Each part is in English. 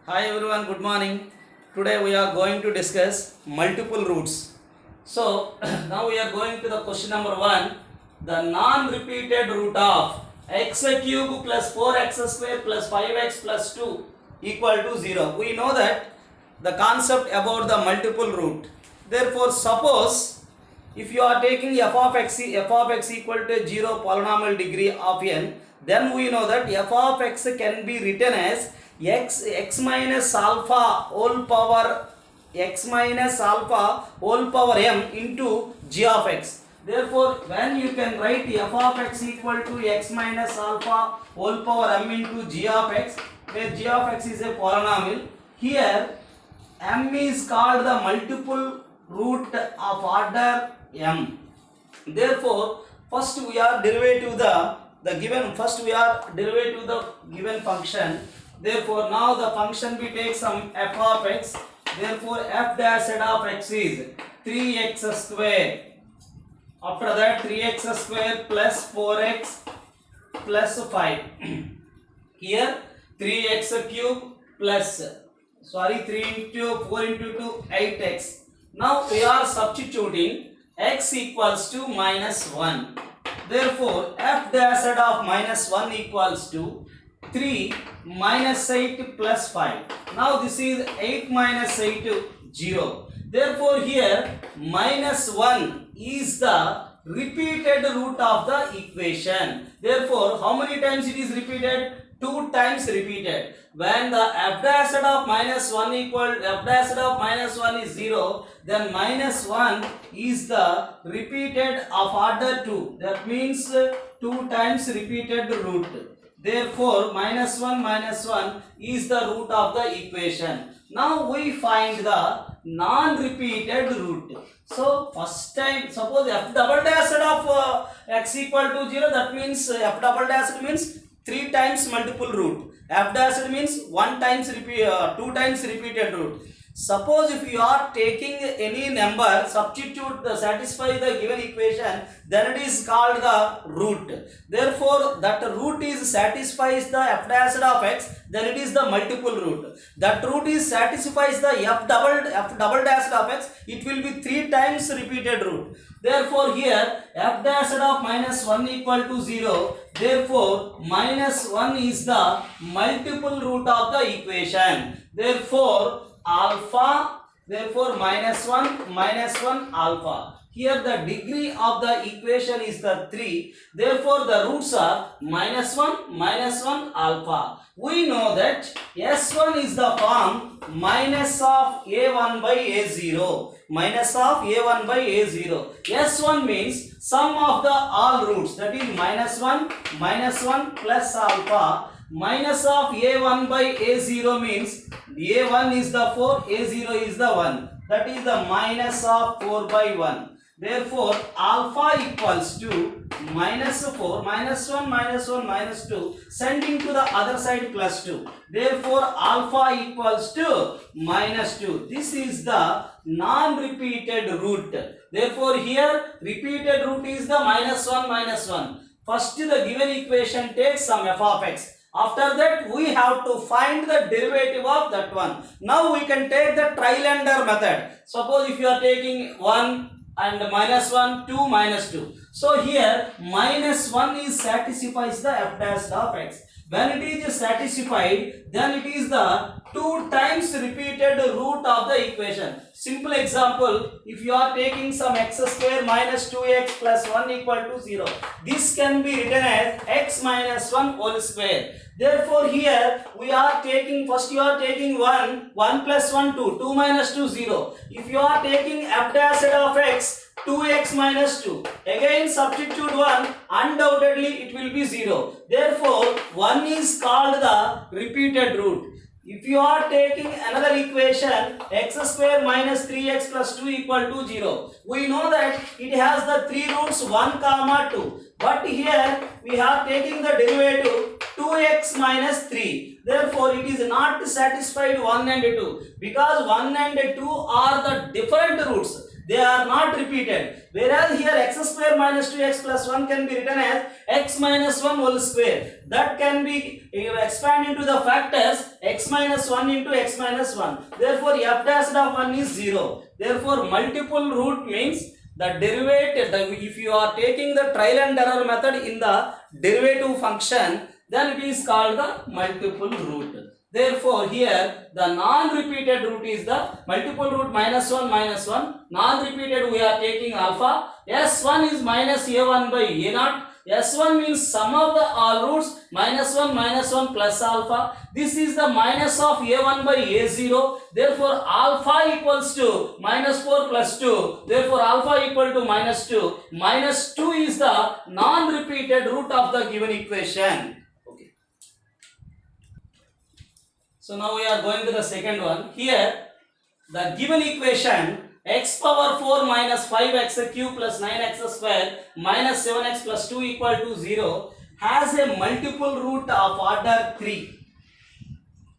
Hi everyone, good morning. Today we are going to discuss multiple roots. So now we are going to the question number 1. The non-repeated root of x cube plus 4x square plus 5x plus 2 equal to 0. We know that the concept about the multiple root. Therefore, suppose if you are taking f of x equal to 0 polynomial degree of n, then we know that f of x can be written as x minus alpha whole power m into g of x. Therefore, when you can write f of x equal to x minus alpha whole power m into g of x, where g of x is a polynomial, here m is called the multiple root of order m. Therefore, first we are derivative the given function. Therefore, now the function we take some f of x. Therefore, f dash of x is 3x square. After that, 3x square plus 4x plus 5. Here 3x cube plus 3 into 4 into 2 8x. Now we are substituting x equals to minus 1. Therefore, f dash of minus 1 equals to 3 minus 8 plus 5. Now this is 8 minus 8 0. Therefore, here minus 1 is the repeated root of the equation. Therefore, how many times it is repeated? 2 times repeated. When the f dash of minus 1 is 0, then minus 1 is the repeated of order 2. That means 2 times repeated root. Therefore, minus 1 is the root of the equation. Now we find the non-repeated root. So first time, suppose f double dash of x equal to 0, that means f double dash means 3 times multiple root. F dash means 2 times repeated root. Suppose if you are taking any number, substitute satisfy the given equation, then it is called the root. Therefore, that root is satisfies the f dash of x, then it is the multiple root. That root is satisfies the f double dash of x, it will be 3 times repeated root. Therefore, here f dash of minus 1 equal to 0. Therefore, minus 1 is the multiple root of the equation. Therefore, minus 1 alpha. Here the degree of the equation is the 3. Therefore, the roots are minus 1 alpha. We know that S1 is the form minus of A1 by A0. Minus of A1 by A0. S1 means sum of the all roots, that is minus 1 plus alpha. Minus of A1 by A0 means A1 is the 4, A0 is the 1. That is the minus of 4 by 1. Therefore, alpha equals to minus 4, minus 1, minus 2, sending to the other side plus 2. Therefore, alpha equals to minus 2. This is the non-repeated root. Therefore, here repeated root is the minus 1. First, the given equation takes some f of x. After that, we have to find the derivative of that one. Now we can take the trilander method. Suppose if you are taking 1 and minus 1, 2, minus 2. So here minus 1 is satisfies the f dash of x. When it is satisfied, then it is the 2 times repeated root of the equation. Simple example, if you are taking some x square minus 2x plus 1 equal to 0, this can be written as x minus 1 whole square. Therefore, here we are taking, first you are taking 1 plus 1, 2 minus 2, 0. If you are taking f dash of x, 2x minus 2. Again substitute 1, undoubtedly it will be 0. Therefore, 1 is called the repeated root. If you are taking another equation, x square minus 3x plus 2 equal to 0. We know that it has the 3 roots 1, 2. But here we are taking the derivative 2x minus 3. Therefore, it is not satisfied 1 and 2. Because 1 and 2 are the different roots. they are not repeated. Whereas here x square minus 2x plus 1 can be written as x minus 1 whole square. That can be expanded into the factors x minus 1 into x minus 1. Therefore, f dash of 1 is 0. Therefore, multiple root means the derivative, if you are taking the trial and error method in the derivative function, then it is called the multiple root. Therefore, here the non-repeated root is the multiple root minus 1 minus 1. Non-repeated we are taking alpha. S1 is minus A1 by A0. S1 means sum of the all roots minus 1 plus alpha. This is the minus of A1 by A0. Therefore, alpha equals to minus 4 plus 2. Therefore, alpha equal to minus 2. Minus 2 is the non-repeated root of the given equation. Okay. So, now we are going to the second one. Here, the given equation x power 4 minus 5x cube plus 9x square minus 7x plus 2 equal to 0 has a multiple root of order 3.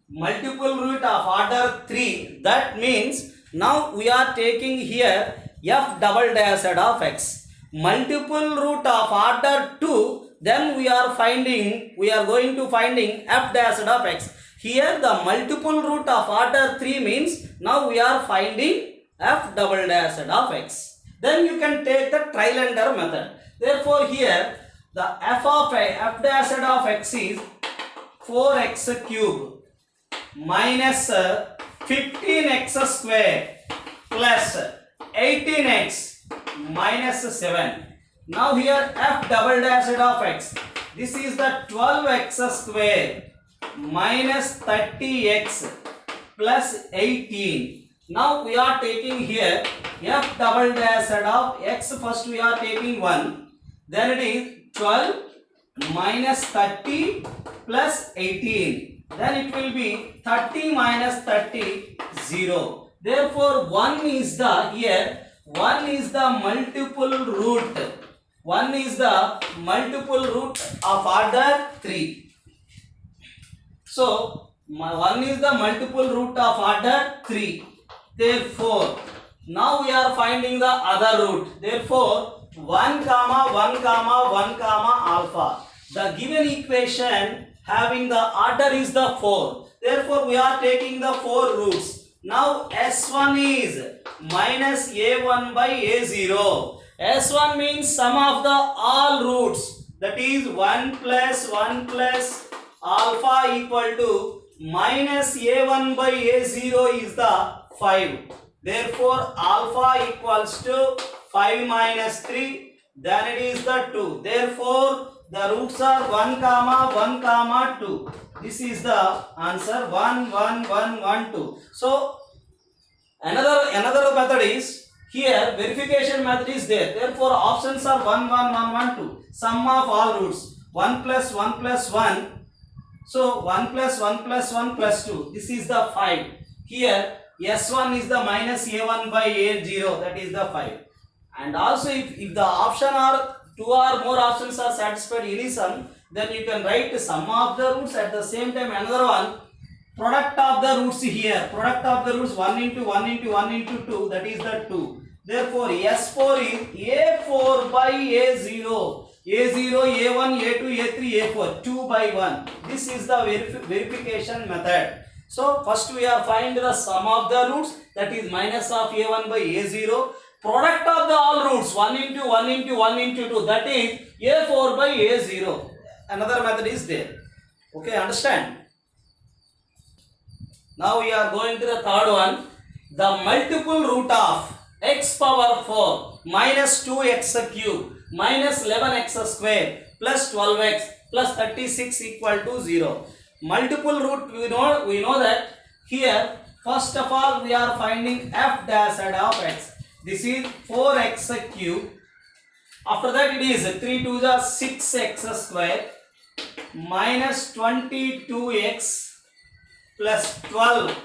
Multiple root of order 3. That means now we are taking here f double dash of x. Multiple root of order 2. Then we are going to finding f dash of x. Here the multiple root of order 3 means now we are finding f double dash of x. Then you can take the trial and error method. Therefore, here the f dash of x is 4x cube minus 15x square plus 18x minus 7. Now here f double dash of x. This is the 12x square minus 30x plus 18. Now we are taking here f double dash of x. First we are taking 1. Then it is 12 minus 30 plus 18. Then it will be 30 minus 30, 0. Therefore, 1 is the multiple root. 1 is the multiple root of order 3. So, 1 is the multiple root of order 3. Therefore, now we are finding the other root. Therefore, 1 comma 1 comma 1 comma alpha. The given equation having the order is the 4. Therefore, we are taking the 4 roots. Now, S1 is minus A1 by A0. S1 means sum of the all roots. That is 1 plus alpha equal to minus A1 by A0 is the 5. Therefore, alpha equals to 5 minus 3. Then it is the 2. Therefore, the roots are 1 comma 1 comma 2. This is the answer 1 1 1 1 2. So, another method is here verification method is there. Therefore, options are 1 1 1 1 2. Sum of all roots 1 plus 1 plus 1. So, 1 plus 1 plus 1 plus 2. This is the 5. Here, S1 is the minus A1 by A0. That is the 5. And also, if the option are 2 or more options are satisfied any sum, then you can write sum of the roots. At the same time, another one, product of the roots here. Product of the roots 1 into 1 into 1 into 2. That is the 2. Therefore, S4 is A4 by A0. A0, A1, A2, A3, A4. 2 by 1. This is the verification method. So, first we are find the sum of the roots. That is minus of A1 by A0. Product of the all roots 1 into 1 into 1 into 2. That is A4 by A0. Another method is there. Okay, understand? Now we are going to the third one. The multiple root of x power 4 minus 2x cube minus 11x square plus 12x plus 36 equal to 0. Multiple root, we know that here first of all we are finding f dash of x. This is 4x cube. After that it is 3 to the 6x square minus 22x plus 12.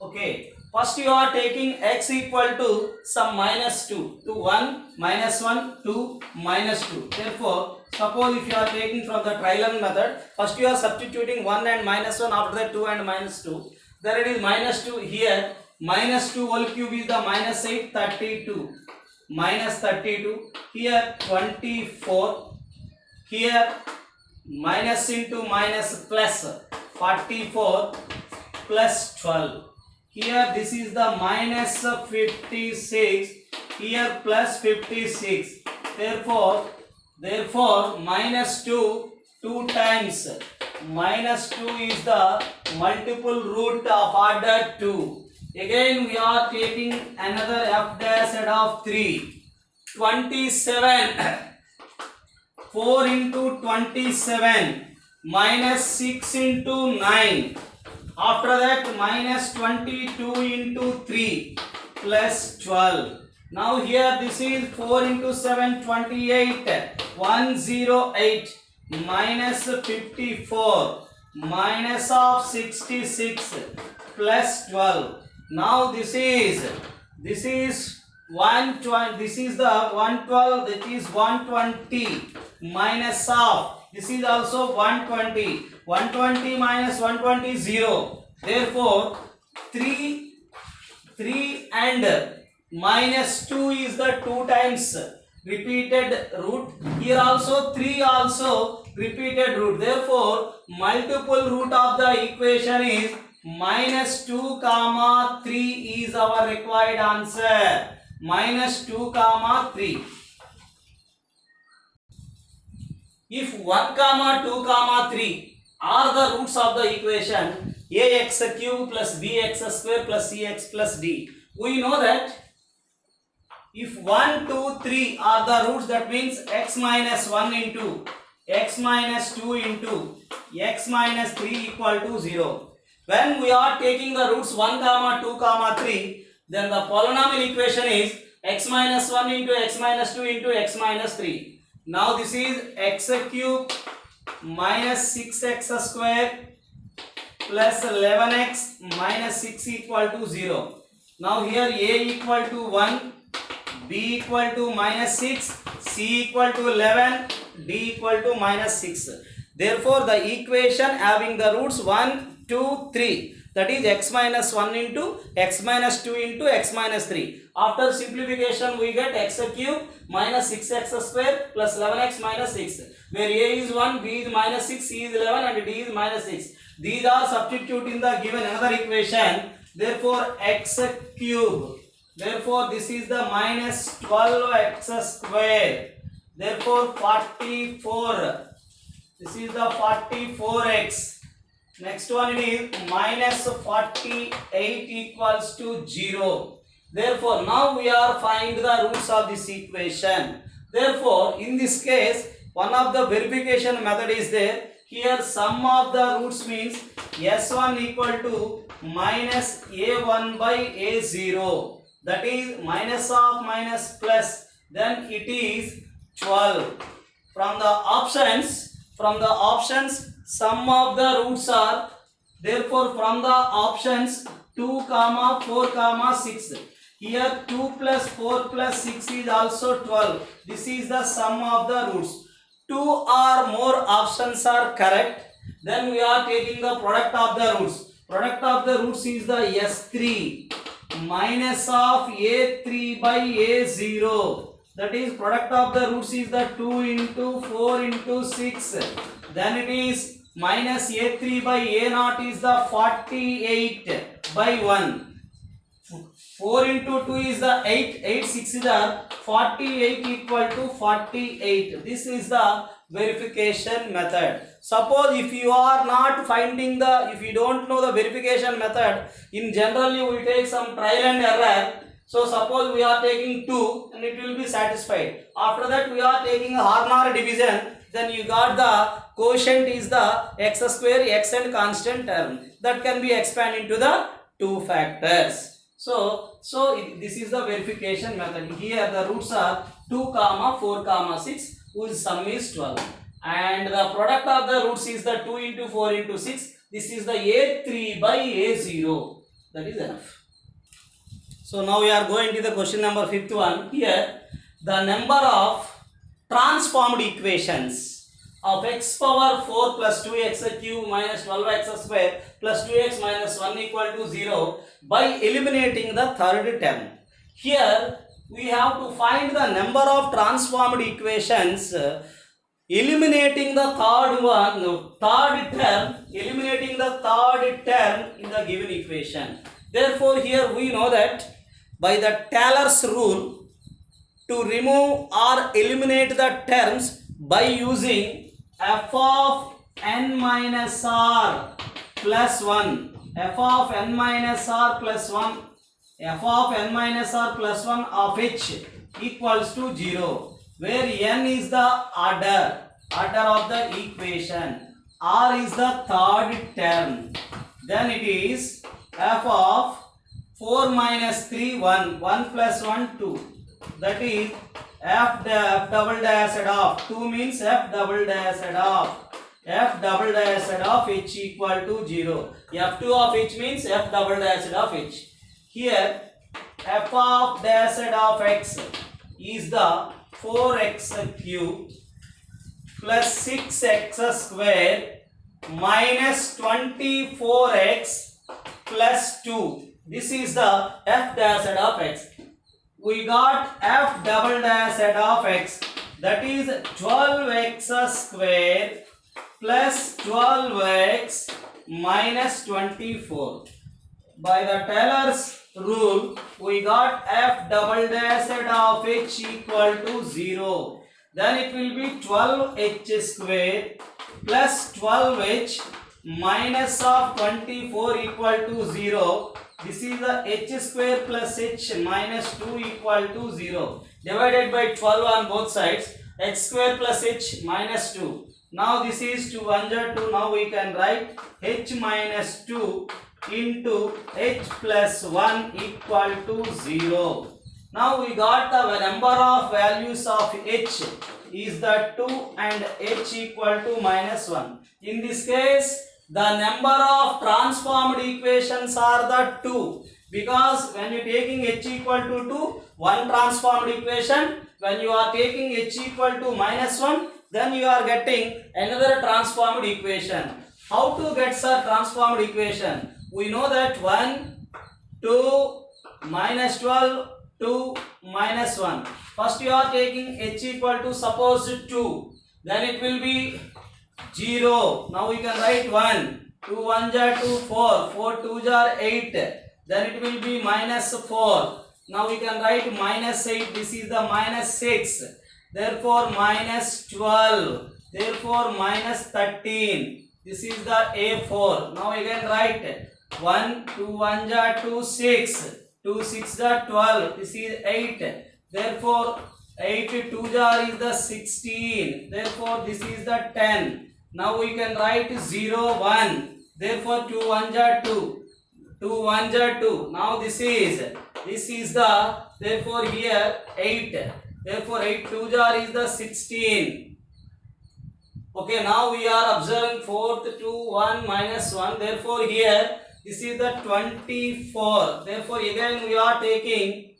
Okay. First you are taking x equal to some minus 2 to 1 minus 1 2 minus 2. Therefore, suppose if you are taking from the trial method, first you are substituting 1 and minus 1, after that 2 and minus 2. There it is minus 2 here. minus 2 whole cube is the minus 8, 32. Minus 32. Here 24. Here minus into minus plus 44 plus 12. Here this is the minus 56. Here plus 56. Therefore minus 2 times. Minus 2 is the multiple root of order 2. Again we are taking another f dash of 3. 27. 4 into 27 minus 6 into 9. After that minus 22 into 3 plus 12. Now here this is 4 into 7, 28. 108 minus 54 minus of 66 plus 12. Now this is 120. This is the 112. That is 120 minus of. This is also 120. 120 minus 120 is 0. Therefore 3 and minus 2 is the 2 times repeated root. Here also 3 also repeated root. Therefore multiple root of the equation is minus 2 comma 3 is our required answer. Minus 2 comma 3. If 1 comma 2 comma 3 are the roots of the equation ax cube plus bx square plus cx plus d, we know that if 1, 2, 3 are the roots, that means x minus 1 into x minus 2 into x minus 3 equal to 0. When we are taking the roots 1 comma 2 comma 3, then the polynomial equation is x minus 1 into x minus 2 into x minus 3. Now this is x cube minus 6x square plus 11x minus 6 equal to 0. Now here a equal to 1, b equal to minus 6, c equal to 11, d equal to minus 6. Therefore the equation having the roots 1, 2, 3, that is x minus 1 into x minus 2 into x minus 3. After simplification we get x cube minus 6x square plus 11x minus 6, where a is 1, b is minus 6, c is 11 and d is minus 6. These are substitute in the given another equation. Therefore x cube. Therefore this is the minus 12x square. Therefore 44. This is the 44x. Next one is minus 48 equals to 0. Therefore now we are find the roots of this equation. Therefore in this case one of the verification method is there. Here sum of the roots means s1 equal to minus a1 by a0. That is minus of minus plus. Then it is 12. From the options sum of the roots are, therefore from the options 2 comma 4 comma 6. Here 2 plus 4 plus 6 is also 12. This is the sum of the roots. 2 or more options are correct. Then we are taking the product of the roots. Product of the roots is the s3 minus of a3 by a0. That is product of the roots is the 2 into 4 into 6. Then it is minus a3 by a0 is the 48 by 1. 4 into 2 is the 8. 8 6 is the 48 equal to 48. This is the verification method. Suppose if you are not finding if you don't know the verification method, in generally we take some trial and error. So suppose we are taking 2 and it will be satisfied. After that we are taking a Harnor division. Then you got the quotient is the x square, x and constant term. That can be expanded into the 2 factors. So this is the verification method. Here the roots are 2 comma 4 comma 6 whose sum is 12. And the product of the roots is the 2 into 4 into 6. This is the a3 by a0. That is enough. So now we are going to the question number 5th one. Here the number of transformed equations of x power 4 plus 2x cube minus 12x square plus 2x minus 1 equal to 0 by eliminating the third term. Here we have to find the number of transformed equations eliminating the eliminating the third term in the given equation. Therefore, here we know that by the Taylor's rule, to remove or eliminate the terms by using f of n minus r plus 1, f of n minus r plus 1, f of n minus r plus 1 of h equals to 0, where n is the order of the equation, r is the third term. Then it is f of 4 minus 3 1, 1 plus 1 2, that is f double dash of 2 means f double dash of h equal to 0. f2 of h means f double dash of h. Here f of dash of x is the 4x cube plus 6x square minus 24x plus 2. This is the f dash of x. We got f double dash of x, that is 12x square plus 12x minus 24. By the Taylor's rule, we got f double dash of h equal to 0. Then it will be 12h square plus 12h minus of 24 equal to 0. This is the h square plus h minus 2 equal to 0. Divided by 12 on both sides. H square plus h minus 2. Now this is 2 1 2. Now we can write h minus 2 into h plus 1 equal to 0. Now we got the number of values of h is the 2 and h equal to minus 1. In this case, the number of transformed equations are the 2, because when you are taking h equal to 2, one transformed equation. When you are taking h equal to minus 1, then you are getting another transformed equation. How to get a transformed equation? We know that 1, 2, minus 12, 2, minus 1. First you are taking h equal to suppose 2. Then it will be 0. Now we can write 1. 2 1 are 2, 4. 4 2 are 8. Then it will be minus 4. Now we can write minus 8. This is the minus 6. Therefore minus 12. Therefore minus 13. This is the A4. Now again write 1 2 1 are 2 6. 2 6 are 12. This is 8. Therefore 8 2 are is the 16. Therefore this is the 10. Now we can write 0 1. Therefore 2 1 are 2. 2 1 are 2. Now this is the, therefore here 8. Therefore 8 2 are is the 16. Okay, now we are observing 4th 2 1 minus 1. Therefore here this is the 24. Therefore again we are taking,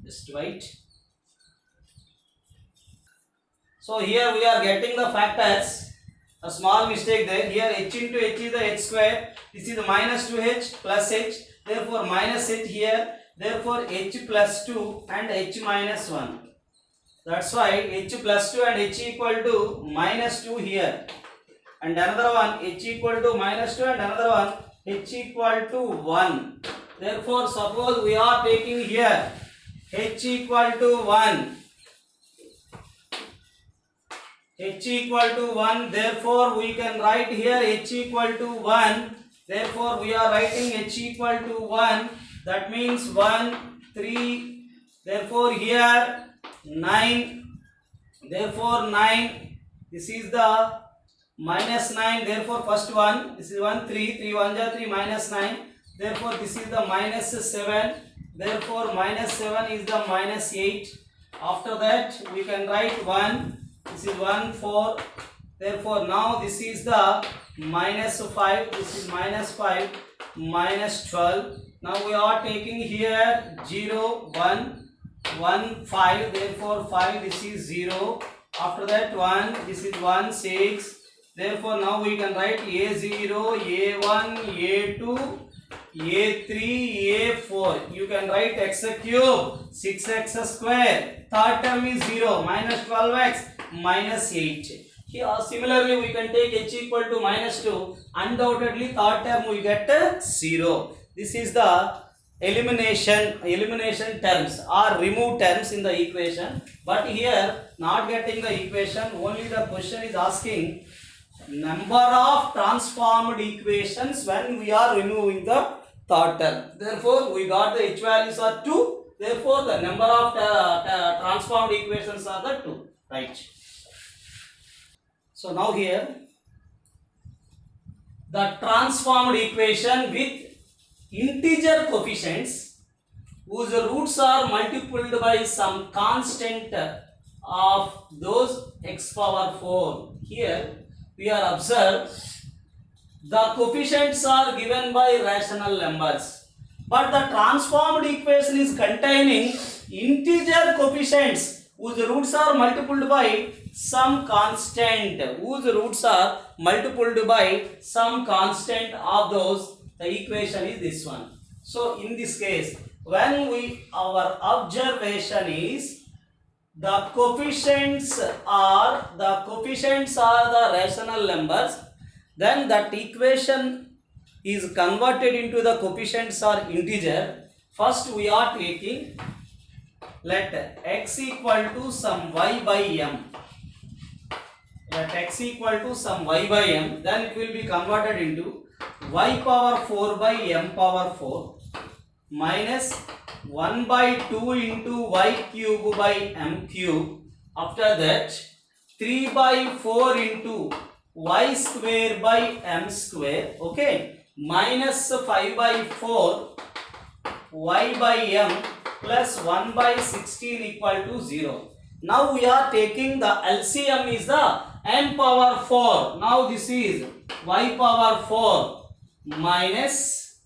just wait. So here we are getting the factors. A small mistake there. Here h into h is the h square. This is the minus 2h plus h. Therefore minus h here. Therefore h plus 2 and h minus 1. That's why h plus 2 and h equal to minus 2 here. And another one h equal to minus 2 and another one h equal to 1. Therefore suppose we are taking here h equal to 1. H equal to 1. Therefore we can write here h equal to 1. Therefore we are writing h equal to 1. That means 1 3. Therefore here 9. Therefore 9. This is the minus 9. Therefore first one, this is 1 3. 3 1 are 3 minus 9. Therefore this is the minus 7. Therefore minus 7 is the minus 8. After that we can write 1. This is 1 4. Therefore now this is the minus 5. This is minus 5 minus 12. Now we are taking here 0 1 1 5. Therefore 5, this is 0. After that 1, this is 1 6. Therefore, now we can write A0, A1, A2, A3, A4. You can write x cube, 6x square. Third term is 0, minus 12x, minus 8. Here, similarly, we can take h equal to minus 2. Undoubtedly, third term we get 0. This is the elimination terms or remove terms in the equation. But here, not getting the equation, only the question is asking number of transformed equations when we are removing the third term. Therefore, we got the h values are 2. Therefore, the number of transformed equations are the 2. Right. So now here, the transformed equation with integer coefficients whose roots are multiplied by some constant of those x power 4. Here we are observed the coefficients are given by rational numbers, but the transformed equation is containing integer coefficients whose roots are multiplied by some constant, of those. The equation is this one. So in this case, when our observation is the coefficients are the rational numbers, then that equation is converted into the coefficients are integer. First we are taking, let x equal to some y by m. Let x equal to some y by m, then it will be converted into y power 4 by m power 4 minus 1 by 2 into y cube by m cube. After that, 3 by 4 into y square by m square, okay, minus 5 by 4 y by m plus 1 by 16 equal to 0. Now we are taking the LCM is the m power 4. Now this is y power 4 minus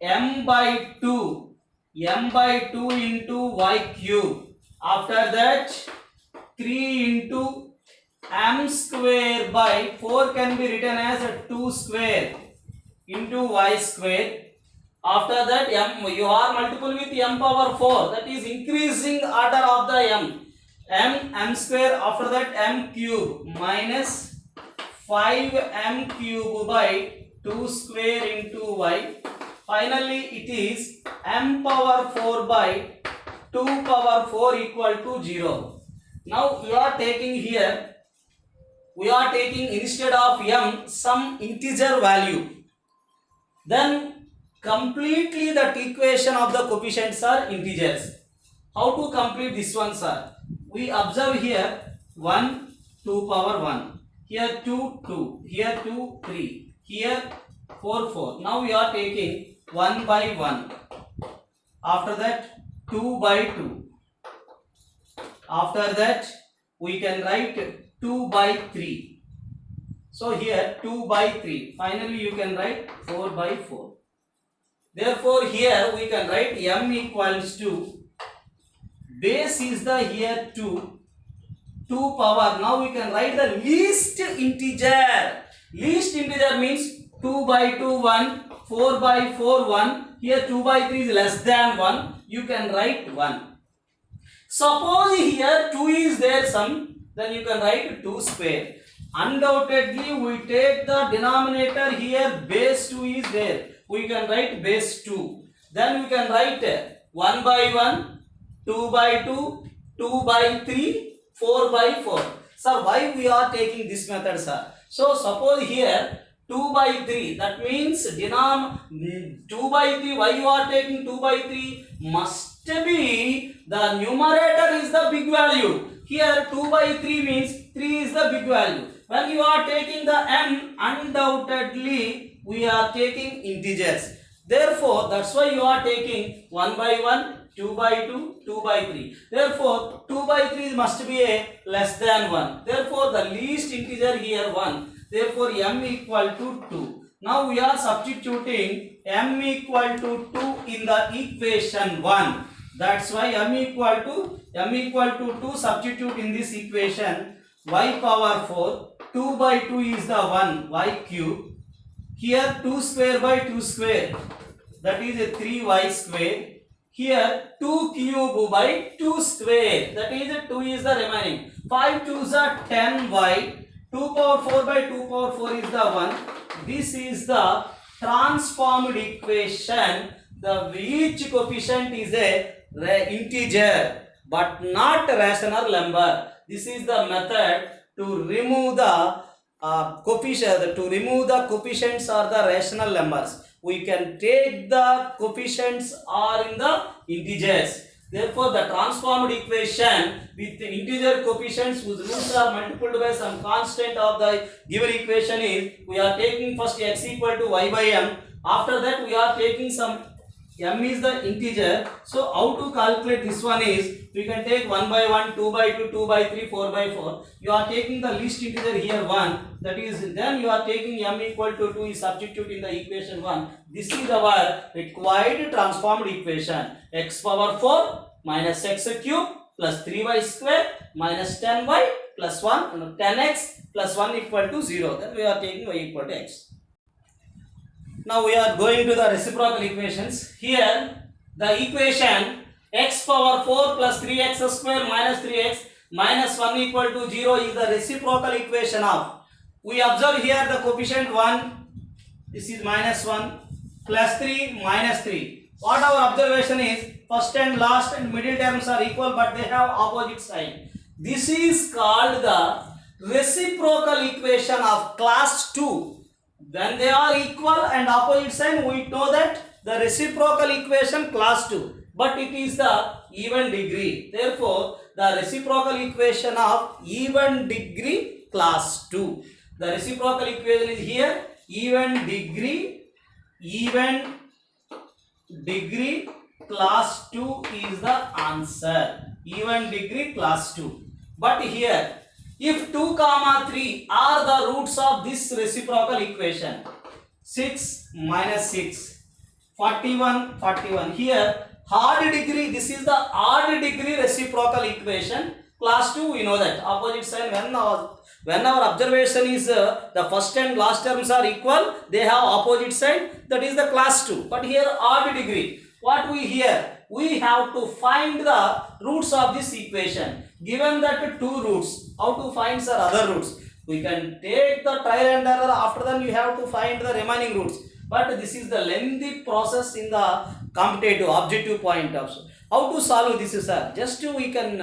m by 2 into y cube. After that, 3 into m square by 4 can be written as a 2 square into y square. After that, you are multiple with m power 4, that is increasing order of the m square. After that, m cube minus 5m cube by 2 square into y. Finally, it is m power 4 by 2 power 4 equal to 0. Now we are taking here, instead of m some integer value. Then completely that equation of the coefficients are integers. How to complete this one, sir? We observe here 1, 2 power 1. Here 2, 2. Here 2, 3. Here 4, 4. Now we are taking 1 by 1. After that 2 by 2. After that we can write 2 by 3. So here 2 by 3. Finally you can write 4 by 4. Therefore here we can write m equals to, base is the here 2 power. Now we can write the least integer. Least integer means 2 by 2 1, 4 by 4 1. Here 2 by 3 is less than 1. You can write 1. Suppose here 2 is there some, then you can write 2 square. Undoubtedly we take the denominator here, base 2 is there. We can write base 2. Then we can write 1 by 1, 2 by 2, 2 by 3, 4 by 4. Sir, why we are taking this method, sir? So suppose here 2 by 3, that means 2 by 3, why you are taking 2 by 3? Must be the numerator is the big value. Here 2 by 3 means 3 is the big value. When you are taking the m, undoubtedly we are taking integers. Therefore, that's why you are taking 1 by 1, 2 by 2, 2 by 3. Therefore, 2 by 3 must be a less than 1. Therefore, the least integer here 1. Therefore, m equal to 2. Now we are substituting m equal to 2 in the equation 1. That's why m equal to 2 substitute in this equation. y power 4. 2 by 2 is the 1, y cube. Here 2 square by 2 square, that is a 3y square. Here 2 cube by 2 square, that is a 2 is the remaining. 5 2s are 10y. 2 power 4 by 2 power 4 is the 1. This is the transformed equation. The each coefficient is a integer but not rational number. This is the method to remove the coefficients or the rational numbers. We can take the coefficients are in the integers. Therefore, the transformed equation with the integer coefficients whose roots are multiplied by some constant of the given equation is, we are taking first x equal to y by m. After that, we are taking some m is the integer. So how to calculate this one is, we can take 1 by 1, 2 by 2, 2 by 3, 4 by 4. You are taking the least integer here 1. That is, then you are taking m equal to 2 is substitute in the equation 1. This is our required transformed equation. X power 4 minus x cube plus 3y square minus 10y plus 1, 10x plus 1 equal to 0. Then we are taking y equal to x. Now we are going to the reciprocal equations. Here the equation x power 4 plus 3x square minus 3x minus 1 equal to 0 is the reciprocal equation of. We observe here the coefficient 1, this is minus 1, plus 3 minus 3. What our observation is, first and last and middle terms are equal but they have opposite sign. This is called the reciprocal equation of class 2. When they are equal and opposite sign, we know that the reciprocal equation class 2, but it is the even degree. Therefore, the reciprocal equation of even degree class 2. The reciprocal equation is here even degree class 2 is the answer. Even degree class 2. But here, if 2 comma 3 are the roots of this reciprocal equation, 6 minus 6, 41, 41. Here, odd degree, this is the odd degree reciprocal equation. Class 2, we know that. Opposite sign, when our observation is the first and last terms are equal, they have opposite sign, that is the class 2. But here, odd degree. What we here? We have to find the roots of this equation. Given that 2 roots, how to find sir other roots? We can take the trial and error, after that you have to find the remaining roots. But this is the lengthy process in the competitive objective point of view. How to solve this sir? Just we can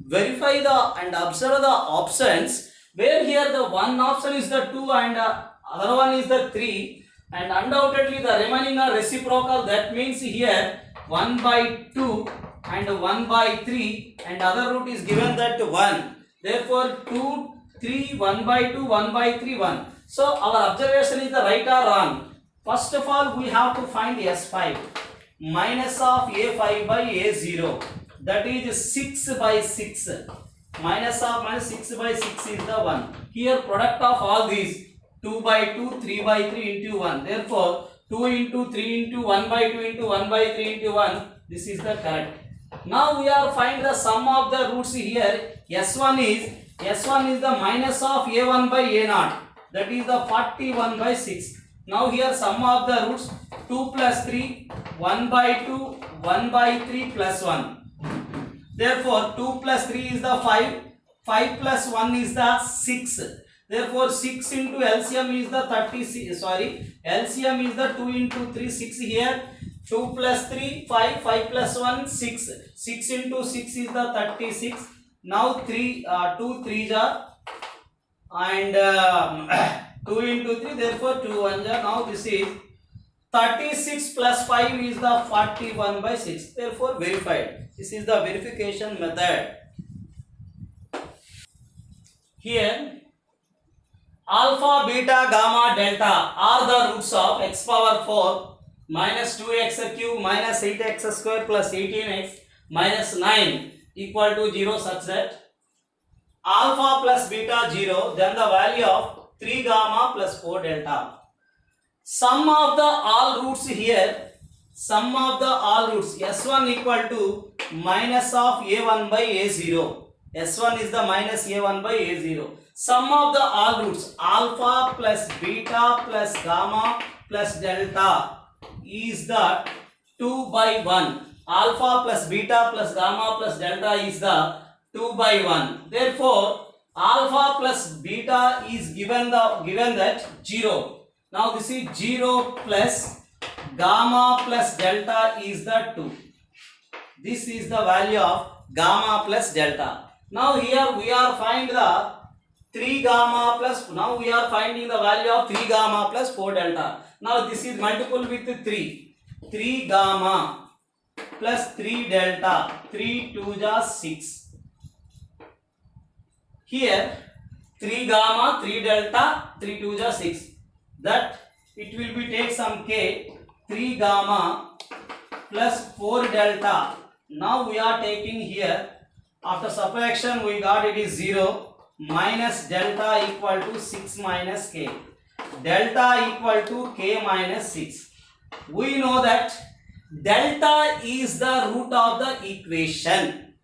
verify and observe the options, where here the one option is the 2 and other one is the 3, and undoubtedly the remaining are reciprocal. That means here 1 by 2 and 1 by 3 and other root is given that 1. Therefore 2, 3, 1 by 2, 1 by 3, 1. So our observation is the right or wrong. First of all, we have to find S5 minus of A5 by A0. That is 6 by 6. Minus of minus 6 by 6 is the 1. Here product of all these 2 by 2, 3 by 3 into 1. Therefore 2 into 3 into 1 by 2 into 1 by 3 into 1. This is the correct. Now we are find the sum of the roots here. S1 is the minus of A1 by A0. That is the 41 by 6. Now here sum of the roots 2 plus 3, 1 by 2, 1 by 3 plus 1. Therefore 2 plus 3 is the 5, 5 plus 1 is the 6. Therefore 6 into LCM is the 36, LCM is the 2 into 3, 6 here. 2 plus 3, 5, 5 plus 1, 6. 6 into 6 is the 36. Now 2 3s are and 2 into 3, therefore 2 1s are. Now this is 36 plus 5 is the 41 by 6. Therefore verified. This is the verification method. Here alpha, beta, gamma, delta are the roots of x power 4 minus 2x cube minus 8x square plus 18x minus 9 equal to 0, such that alpha plus beta 0, then the value of 3 gamma plus 4 delta. Sum of the all roots here, sum of the all roots, S1 equal to minus of A1 by A0. S1 is the minus A1 by A0. Sum of the all roots alpha plus beta plus gamma plus delta is the 2 by 1. Alpha plus beta plus gamma plus delta is the 2 by 1. Therefore, alpha plus beta is given that 0. Now this is 0 plus gamma plus delta is the 2. This is the value of gamma plus delta. Now here we are finding the 3 gamma plus, now we are finding the value of 3 gamma plus 4 delta. Now this is multiple with 3. 3 gamma plus 3 delta. 3 2 ja 6. Here 3 gamma, 3 delta, 3 2 ja 6. That it will be take some k. 3 gamma plus 4 delta. Now we are taking here, after subtraction we got it is 0 minus delta equal to 6 minus k. Delta equal to k minus 6. We know that delta is the root of the equation.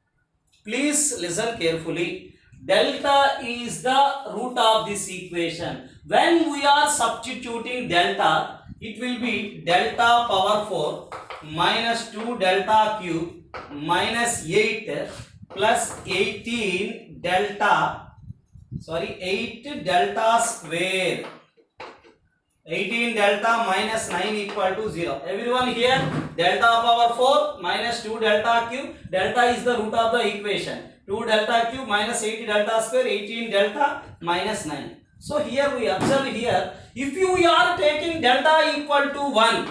Please listen carefully. Delta is the root of this equation. When we are substituting delta, it will be delta power 4 minus 2 delta cube minus 8 plus 18 delta, 8 delta square. 18 delta minus 9 equal to 0. Everyone here, delta power 4 minus 2 delta cube. Delta is the root of the equation. 2 delta cube minus 8 delta square, 18 delta minus 9. So here we observe here, if you are taking delta equal to 1,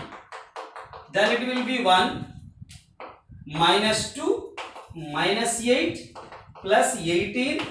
then it will be 1 minus 2 minus 8 plus 18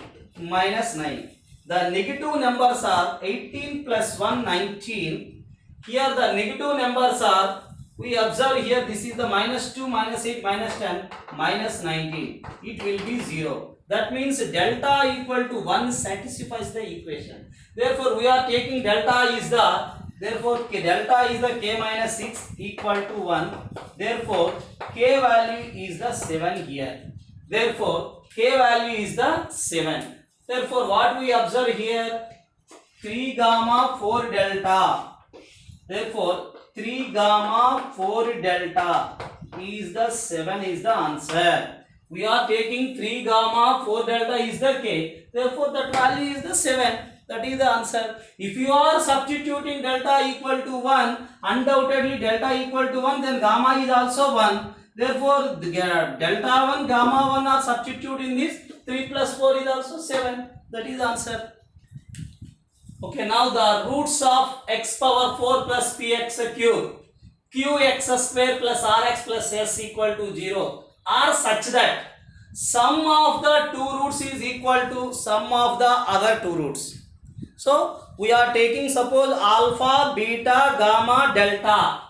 minus 9. The negative numbers are 18 plus 1 19. Here the negative numbers are, we observe here, this is the minus 2 minus 8 minus 10 minus 19. It will be 0. That means delta equal to 1 satisfies the equation. Therefore we are taking delta is the, therefore delta is the k minus 6 equal to 1. Therefore k value is the 7 here. Therefore k value is the 7. Therefore what we observe here, 3 gamma 4 delta. Therefore 3 gamma 4 delta is the 7 is the answer. We are taking 3 gamma 4 delta is the k. Therefore that value is the 7. That is the answer. If you are substituting delta equal to 1, undoubtedly delta equal to 1, then gamma is also 1. Therefore delta 1, gamma 1 are substituted in this. 3 plus 4 is also 7. That is the answer. Okay, now the roots of x power 4 plus px cube, qx square plus rx plus s equal to 0 are such that sum of the two roots is equal to sum of the other two roots. So we are taking, suppose alpha, beta, gamma, delta.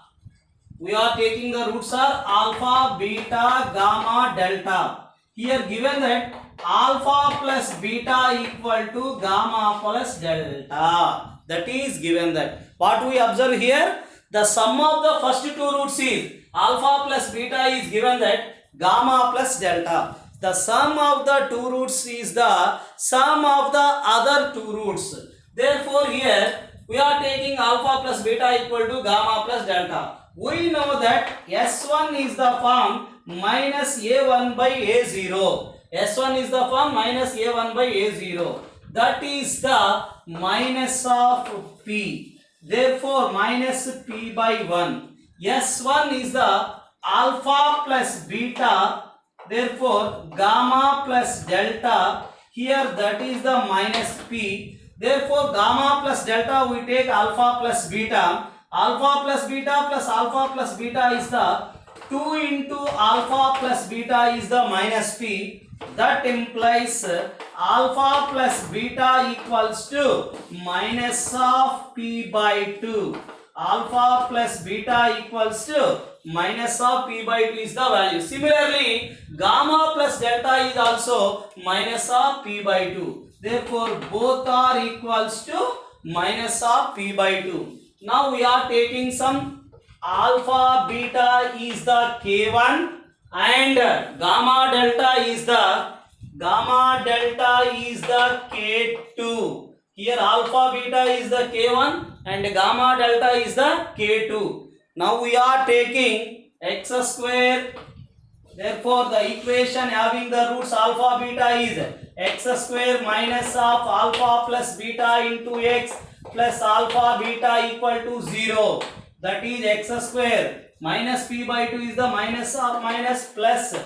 We are taking the roots are alpha, beta, gamma, delta. Here given that alpha plus beta equal to gamma plus delta. That is given that. What we observe here, the sum of the first two roots is alpha plus beta is given that gamma plus delta. The sum of the two roots is the sum of the other two roots. Therefore here we are taking alpha plus beta equal to gamma plus delta. We know that S1 is the form minus A1 by A0. S1 is the form minus A1 by A0. That is the minus of P. Therefore minus P by 1. S1 is the alpha plus beta. Therefore gamma plus delta. Here that is the minus P. Therefore gamma plus delta we take alpha plus beta. Alpha plus beta plus alpha plus beta is the 2 into alpha plus beta is the minus P. That implies alpha plus beta equals to minus of P by 2. Alpha plus beta equals to minus of P by 2 is the value. Similarly, gamma plus delta is also minus of P by 2. Therefore, both are equals to minus of P by 2. Now we are taking some alpha beta is the K1 and gamma delta is the gamma delta is the K2. Here alpha beta is the K1 and gamma delta is the K2. Now we are taking x square. Therefore the equation having the roots alpha beta is x square minus of alpha plus beta into x plus alpha beta equal to 0. That is x square minus p by 2 is the minus of minus plus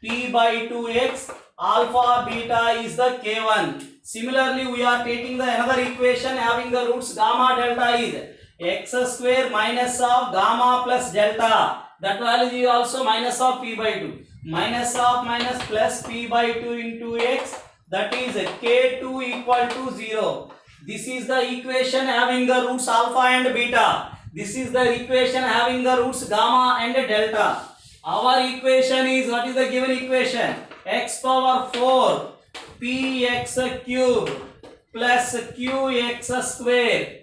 p by 2x. Alpha beta is the K1. Similarly, we are taking the another equation having the roots gamma delta is x square minus of gamma plus delta. That value is also minus of p by 2. Minus of minus plus p by 2 into x. That is K2 equal to 0. This is the equation having the roots alpha and beta. This is the equation having the roots gamma and delta. Our equation is, what is the given equation? X power 4 px cube plus qx square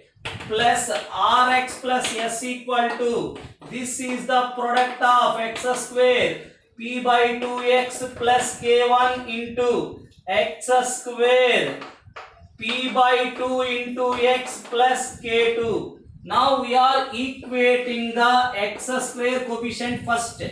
plus rx plus s equal to, this is the product of x square p by 2x plus k1 into x square p by 2 into x plus k2. Now we are equating the x square coefficient first.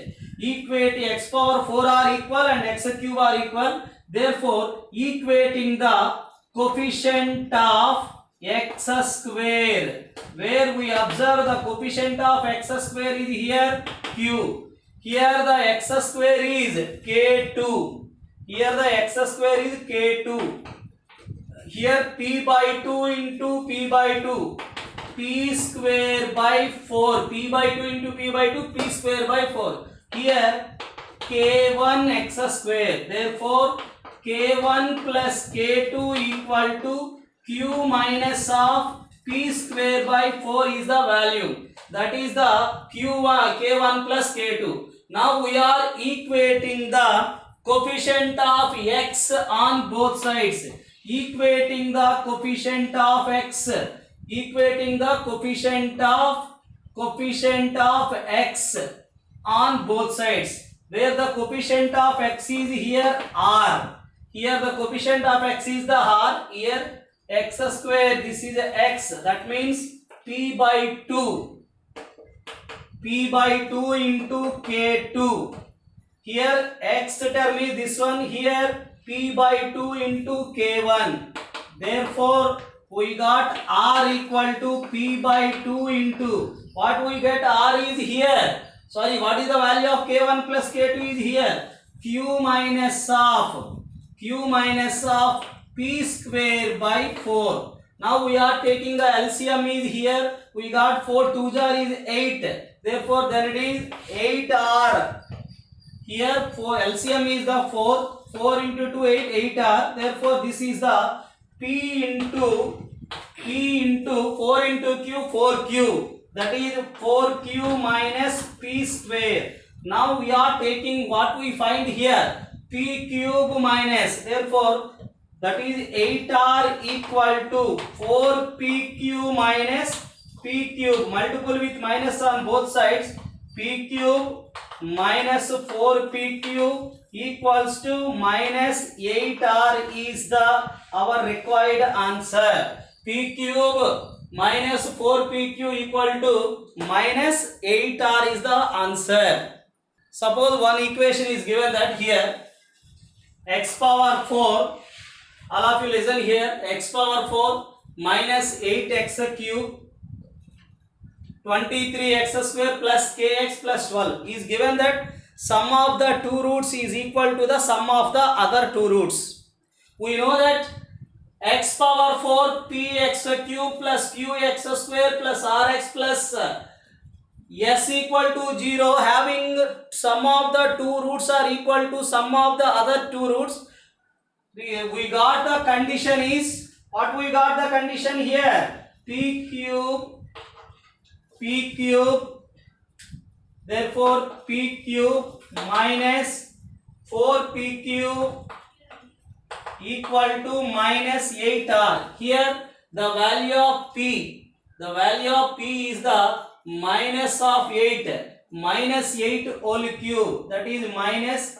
Equate x power 4 are equal and x cube are equal. Therefore, equating the coefficient of x square, where we observe the coefficient of x square is here q. Here the x square is k2. Here the x square is k2. Here p by 2 into p by 2. P square by 4. P by 2 into p by 2. P square by 4. Here k1 x square. Therefore, k1 plus k2 equal to q minus of p square by 4 is the value. That is the q1, k1 plus k2. Now we are equating the coefficient of x on both sides. Equating the coefficient of x. Equating the coefficient of x on both sides. Where the coefficient of x is here r. Here the coefficient of x is the r. Here x square, this is x. That means p by 2. P by 2 into k2. Here x term is this one. Here p by 2 into k1. Therefore, we got r equal to p by 2 into, what we get, r is here. Sorry, what is the value of k1 plus k2 is here. q minus of p square by 4. Now we are taking the LCM is here. We got 4 2 jar is 8. Therefore, then it is 8r. Here 4 LCM is the 4. 4 into 2 8 8r. Therefore, this is the p into 4 into q 4q. That is 4q minus p square. Now we are taking what we find here, p cube minus. Therefore, that is 8r equal to 4pq minus p cube. Multiple with minus on both sides. P cube minus 4pq equals to minus 8r is the our required answer. P cube minus 4pq equal to minus 8r is the answer. Suppose one equation is given that here x power 4, all of you listen here, x power 4 minus 8x cube 23x square plus kx plus 12 is given that sum of the two roots is equal to the sum of the other two roots. We know that x power 4 px cube plus qx square plus rx plus s equal to 0, having sum of the two roots are equal to sum of the other two roots. We got the condition is, what we got the condition here, p cube, therefore p cube minus 4pq equal to minus 8r. Here the value of p is the minus of 8, minus 8 whole cube, that is minus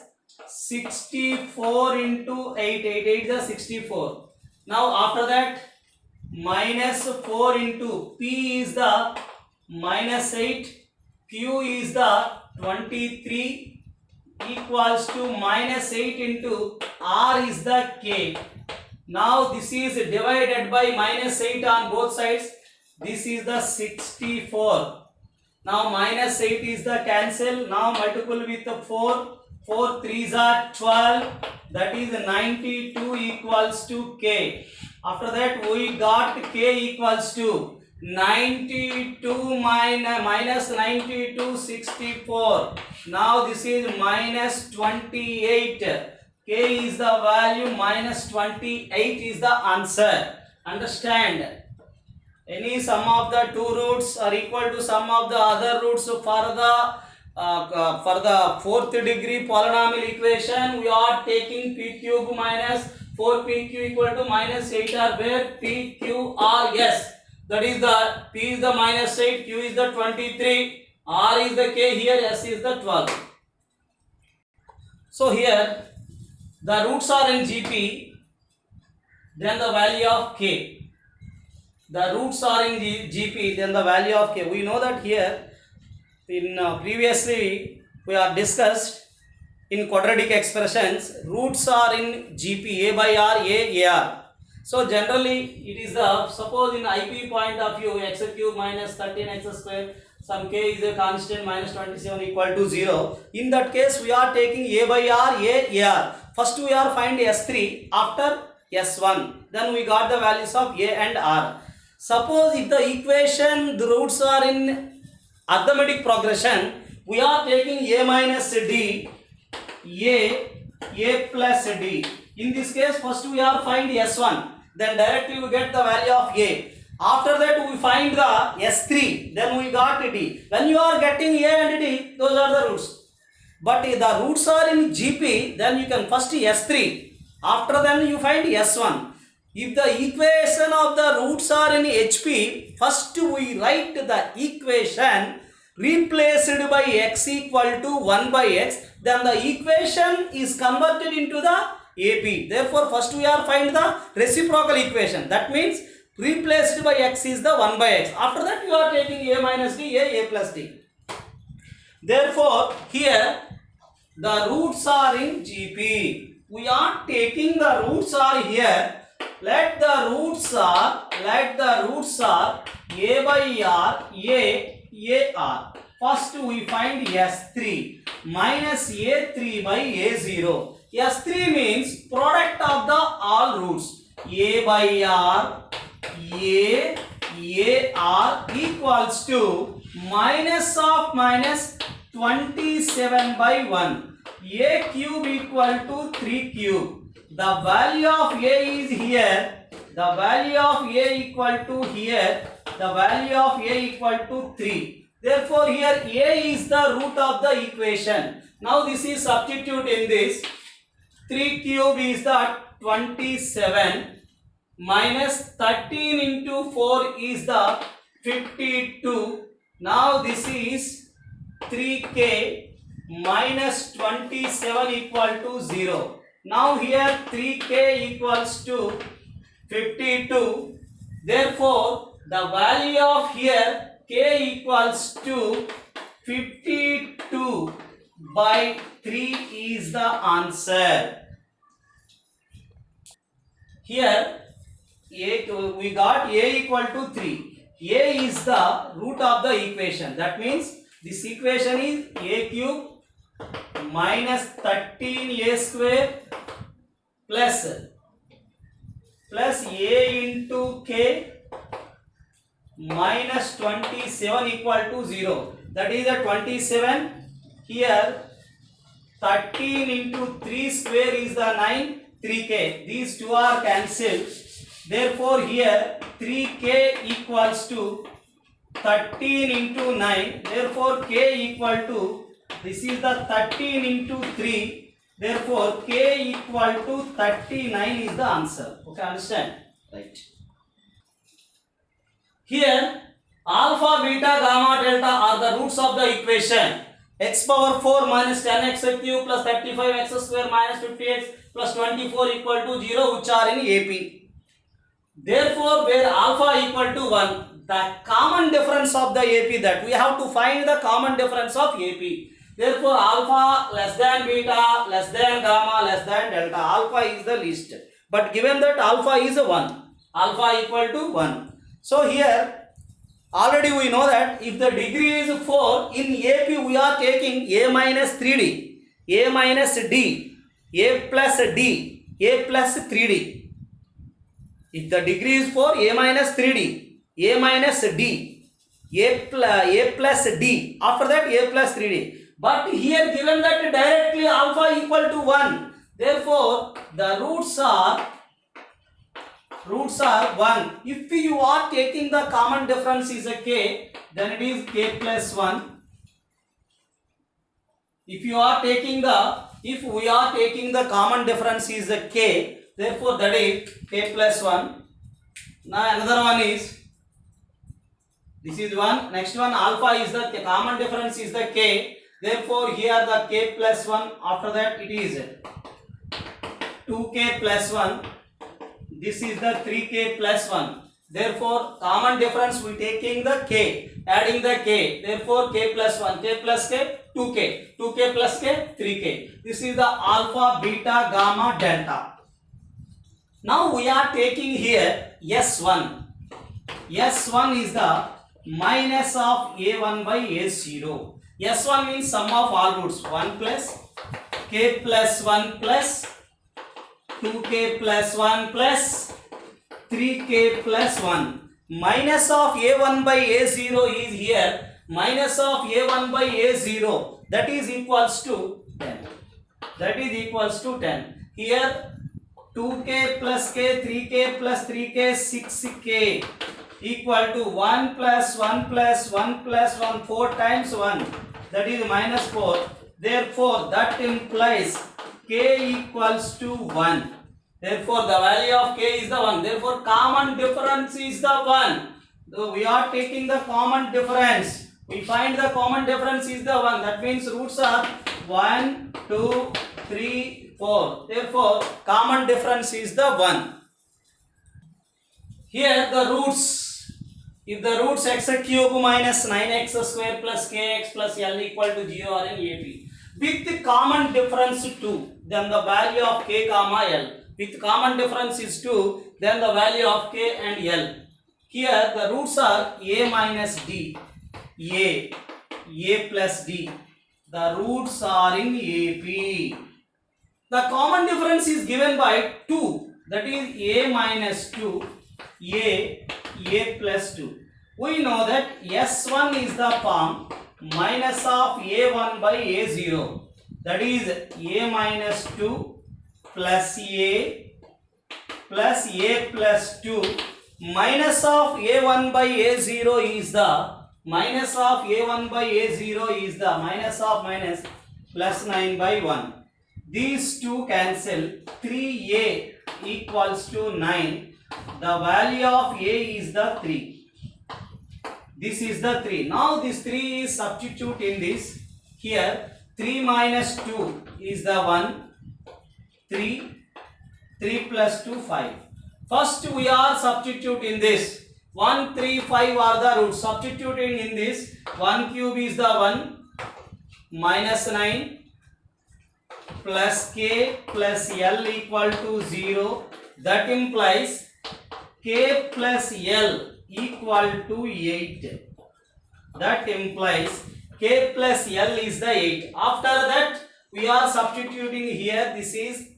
64 into 8, 8, 8 is 64. Now after that, minus 4 into P is the minus 8, Q is the 23 equals to minus 8 into R is the K. Now this is divided by minus 8 on both sides. This is the 64. Now minus 8 is the cancel. Now multiple with the 4. 4 3s are 12. That is 92 equals to K. After that we got K equals to 92 minus 92 64. Now this is minus 28. K is the value, minus 28 is the answer. Understand? Any sum of the two roots are equal to sum of the other roots for the fourth degree polynomial equation. We are taking p cube minus 4pq equal to minus 8r, where p, q, r, yes. That is the p is the minus 8, q is the 23, r is the k, here s is the 12. So here the roots are in GP, then the value of k. The roots are in GP, then the value of k. We know that here in previously we are discussed in quadratic expressions, roots are in GP, a by r, a ar. So generally it is the, suppose in IP point of view, x cube minus 13x square, some k is a constant, minus 27 equal to 0. In that case we are taking a by r, a ar. First we are find S3 after S1. Then we got the values of a and r. Suppose if the equation, the roots are in arithmetic progression, we are taking a minus d, a plus d. In this case, first we are find S1, then directly we get the value of a. After that we find the S3, then we got d. When you are getting a and d, those are the roots. But if the roots are in GP, then you can first S3. After then you find S1. If the equation of the roots are in HP, first we write the equation replaced by x equal to 1 by x, then the equation is converted into the AP. Therefore, first we are find the reciprocal equation. That means replaced by x is the 1 by x. After that you are taking a minus d, a plus d. Therefore, here the roots are in GP. We are taking the roots are here. Let the roots are a by r, a r. First we find S3 minus a3 by a0. S3 means product of the all roots. A by r, a r equals to minus of minus 27 by 1. A cube equal to 3 cube. The value of a is here. The value of a equal to here. The value of a equal to 3. Therefore, here a is the root of the equation. Now this is substitute in this. 3 cube is the 27 minus 13 into 4 is the 52. Now this is 3k minus 27 equal to 0. Now here 3k equals to 52. Therefore, the value of here k equals to 52 by 3 is the answer. Here we got a equal to 3. A is the root of the equation. That means this equation is a cube minus 13a square plus a into k minus 27 equal to 0. That is a 27. Here 13 into 3 square is the 9, 3k. These two are cancelled. Therefore here 3k equals to 13 into 9. Therefore k equal to, this is the 13 into 3. Therefore k equal to 39 is the answer. Okay, understand? Right. Here alpha, beta, gamma, delta are the roots of the equation. x power 4 minus 10x cube plus 35x square minus 50x plus 24 equal to 0, which are in AP. Therefore, where alpha equal to 1, the common difference of the AP, that we have to find the common difference of AP. Therefore, alpha less than beta less than gamma less than delta. Alpha is the least. But given that alpha is 1, alpha equal to 1. So here already we know that if the degree is 4, in AP we are taking a minus 3d, a minus d, a plus d, a plus 3d. If the degree is 4, a minus 3d, a minus d, a plus d, after that a plus 3d. But here given that directly alpha equal to 1, therefore the roots are 1. If you are taking the common difference is a k, then it is k plus 1. If we are taking the common difference is a k, therefore that is k plus 1. Now another one is, this is 1, next one alpha is the common difference is the k, therefore here the k plus 1, after that it is 2k plus 1, this is the 3k plus 1, therefore common difference we taking the k, adding the k, therefore k plus 1, k plus k 2k, 2k plus k 3k. This is the alpha, beta, gamma, delta. Now we are taking here S1. S1 is the minus of A1 by A0. S1 means sum of all roots. 1 plus k plus 1 plus 2k plus 1 plus 3k plus 1. Minus of A1 by A0 is here. Minus of A1 by A0, that is equals to 10. That is equals to 10. Here 2k plus k, 3k plus 3k, 6k equal to 1 plus 1 plus 1 plus 1, 4 times 1, that is minus 4. Therefore, that implies k equals to 1. Therefore, the value of k is the 1. Therefore, common difference is the 1. So, we are taking the common difference. We find the common difference is the 1. That means roots are 1, 2, 3, 4. Therefore, common difference is the 1. Here the roots, if the roots x cube minus 9x square plus kx plus l equal to 0 are in AP. With the common difference 2, then the value of k comma l. With common difference is 2, then the value of k and l. Here the roots are a minus d, a plus d. The roots are in AP. The common difference is given by 2, that is a minus 2, a plus 2. We know that S1 is the form minus of a1 by a0, that is a minus 2 plus a plus 2, minus of a1 by a0 is the minus of a1 by a0 is the minus of minus plus 9 by 1. These two cancel. 3a equals to 9. The value of a is the 3. This is the 3. Now this 3 is substitute in this. Here 3 minus 2 is the 1. 3. 3 plus 2, 5. First we are substitute in this. 1, 3, 5 are the roots. Substituting in this. 1 cube is the 1. Minus 9. Plus k plus l equal to 0. That implies k plus l equal to 8. That implies k plus l is the 8. After that we are substituting here. This is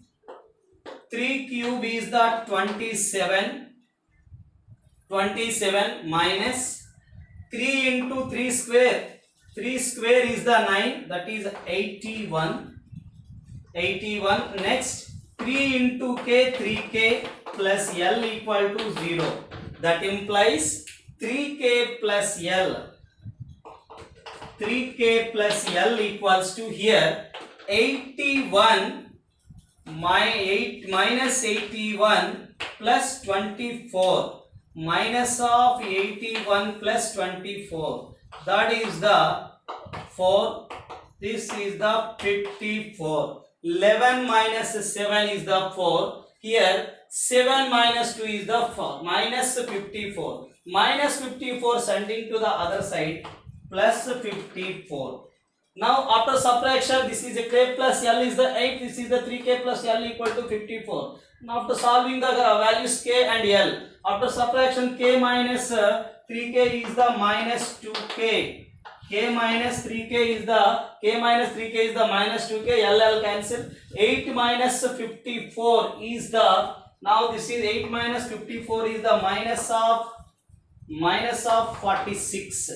3 cube is the 27. 27 minus 3 into 3 square. 3 square is the 9. That is 81. 81. Next 3 into k, 3k plus l equal to 0. That implies 3k plus l. 3k plus l equals to here 81 minus 81 plus 24. Minus of 81 plus 24. That is the 4. This is the 54. 11 minus 7 is the 4. Here 7 minus 2 is the 4. Minus 54. Minus 54 sending to the other side. Plus 54. Now after subtraction, this is a k plus L is the 8. This is the 3k plus L equal to 54. Now after solving the values k and L. After subtraction, k minus 3k is the minus 2k. K minus 3k is the minus 2k. L cancel. 8 minus 54 is the, now this is 8 minus 54 is the minus of 46.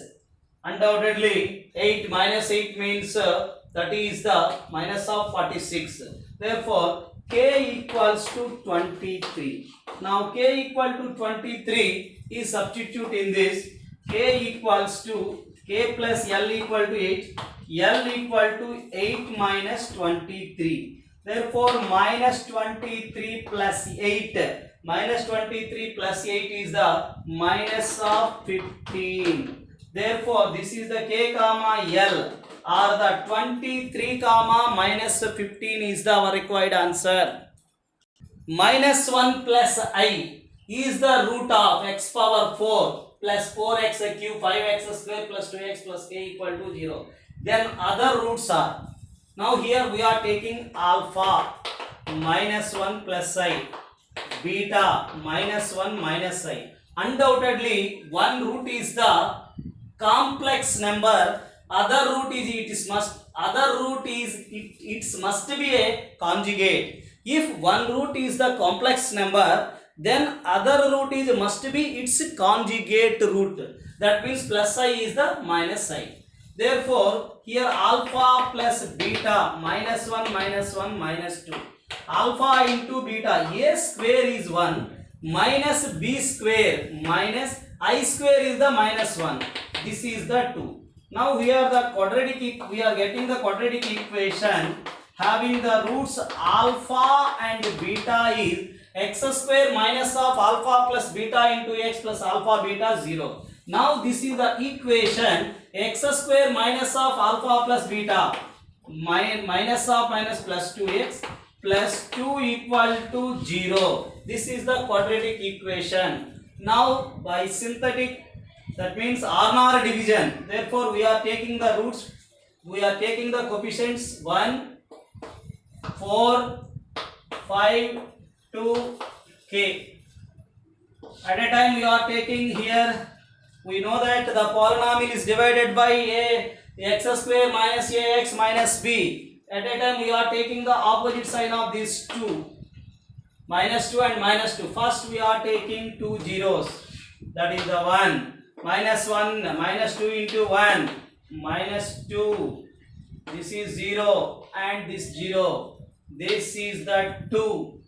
Undoubtedly 8 minus 8 means that is the minus of 46. Therefore k equals to 23. Now k equal to 23 is substitute in this. K equals to k plus L equal to 8. L equal to 8 minus 23. Therefore minus 23 plus 8. Minus 23 plus 8 is the minus of 15. Therefore this is the k comma L, or the 23 comma minus 15 is the our required answer. Minus 1 plus I is the root of x power 4 plus 4x cube 5x square plus 2x plus k equal to 0. Then other roots are, now here we are taking alpha minus 1 plus I, beta minus 1 minus I. Undoubtedly one root is the complex number, other root is it must be a conjugate. If one root is the complex number, then other root is must be its conjugate root. That means plus I is the minus I. Therefore here alpha plus beta minus 1 minus 2. Alpha into beta, a square is 1 minus b square minus I square is the minus 1. This is the 2. Now here we are getting the quadratic equation having the roots alpha and beta is x square minus of alpha plus beta into x plus alpha beta 0. Now this is the equation x square minus of alpha plus beta minus of minus plus 2x plus 2 equal to 0. This is the quadratic equation. Now by synthetic, that means R division. Therefore we are taking the roots, we are taking the coefficients 1, 4, 5, 2, k. At a time we are taking here, we know that the polynomial is divided by a x square minus ax minus b. At a time we are taking the opposite sign of these two, minus 2 and minus 2. First we are taking two zeros, that is the 1. Minus 1, minus 2 into 1, minus 2. This is 0 and this 0. This is the 2.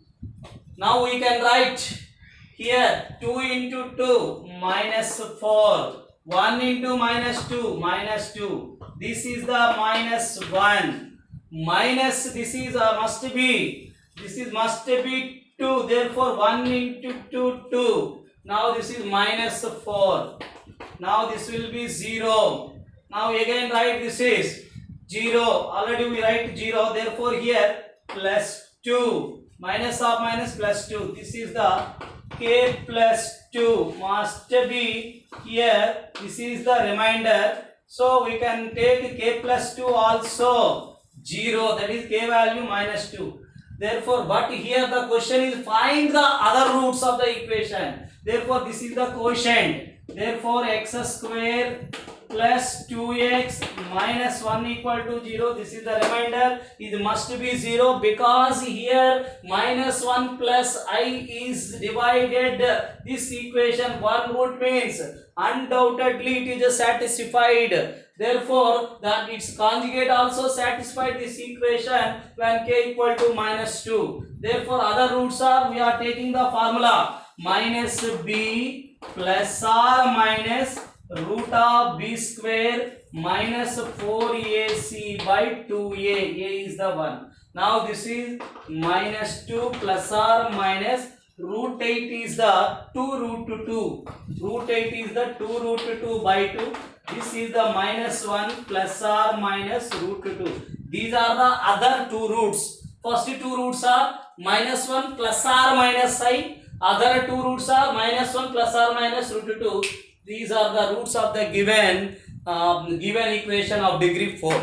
Now we can write here 2 into 2, minus 4. 1 into minus 2, minus 2. This is the minus 1. Minus, this is must be 2. Therefore 1 into 2, 2. Now this is minus 4. Now this will be 0. Now again write this is 0. Already we write 0. Therefore here plus 2. Minus of minus plus 2. This is the k plus 2. Must be here. This is the remainder. So we can take k plus 2 also 0. That is k value minus 2. Therefore, but here the question is find the other roots of the equation. Therefore, this is the quotient. Therefore, x square plus 2x minus 1 equal to 0. This is the remainder. It must be 0 because here minus 1 plus I is divided this equation. One root means undoubtedly it is satisfied. Therefore, that its conjugate also satisfied this equation when k equal to minus 2. Therefore, other roots are, we are taking the formula minus b plus or minus root of b square minus 4ac by 2a. A is the 1. Now this is minus 2 plus or minus root 8 is the 2 root 2. Root 8 is the 2 root 2 by 2. This is the minus 1 plus or minus root 2. These are the other two roots. First two roots are minus 1 plus or minus I. Other two roots are minus 1 plus or minus root 2. These are the roots of the given equation of degree 4.